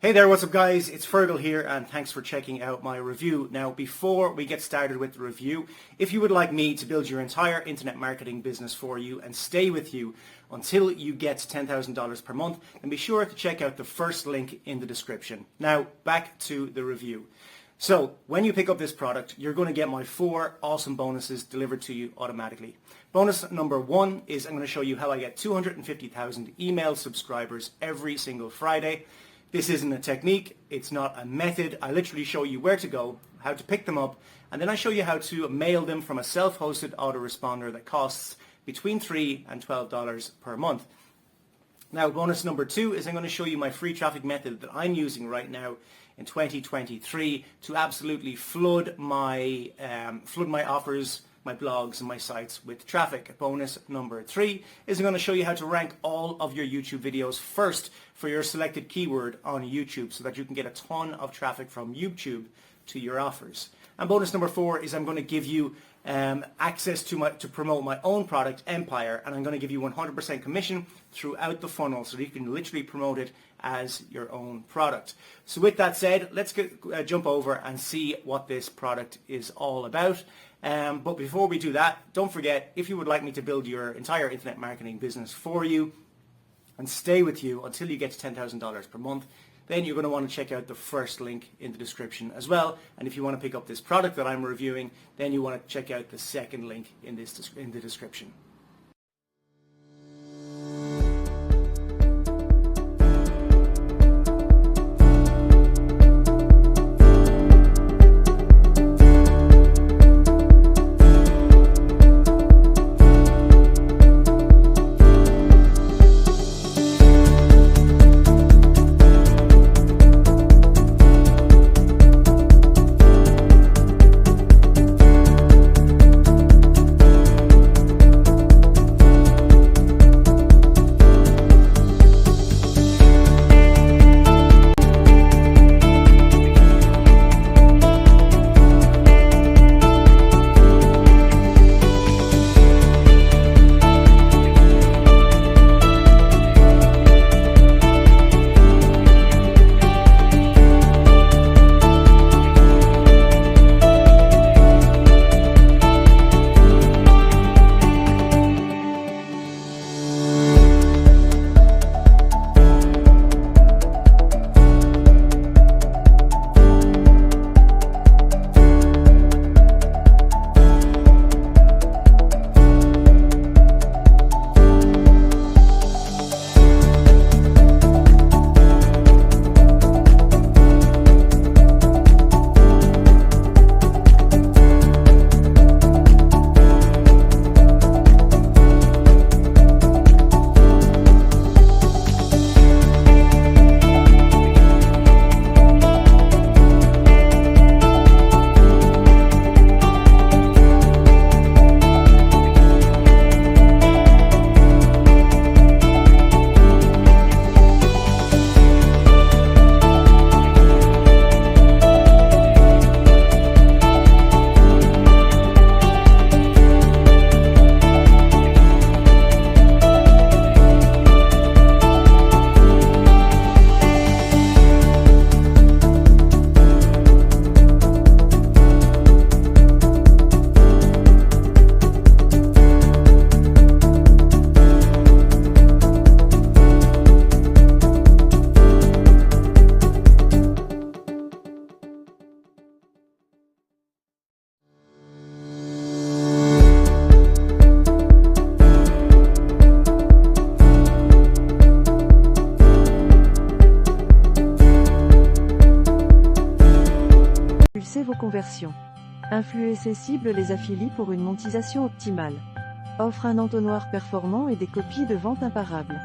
Hey there, what's up guys? It's Fergal here and thanks for checking out my review. Now before we get started with the review, if you would like me to build your entire internet marketing business for you and stay with you until you get $10,000 per month, then be sure to check out the first link in the description. Now back to the review. So when you pick up this product, you're going to get my 4 awesome bonuses delivered to you automatically. Bonus number 1 is I'm going to show you how I get 250,000 email subscribers every single Friday. This isn't a technique, it's not a method. I literally show you where to go, how to pick them up, and then I show you how to mail them from a self-hosted autoresponder that costs between $3 and $12 per month. Now bonus number 2 is I'm going to show you my free traffic method that I'm using right now in 2023 to absolutely flood my offers, my blogs and my sites with traffic. Bonus number 3 is I'm going to show you how to rank all of your YouTube videos first for your selected keyword on YouTube so that you can get a ton of traffic from YouTube to your offers. And bonus number 4 is I'm going to give you access to promote my own product, Empire, and I'm going to give you 100% commission throughout the funnel so that you can literally promote it as your own product. So with that said, let's jump over and see what this product is all about. But before we do that, don't forget, if you would like me to build your entire internet marketing business for you and stay with you until you get to $10,000 per month, then you're going to want to check out the first link in the description as well. And if you want to pick up this product that I'm reviewing, then you want to check out the second link in the description. Vos conversions. Influencer cible les affiliés pour une monétisation optimale. Offre un entonnoir performant et des copies de vente imparables.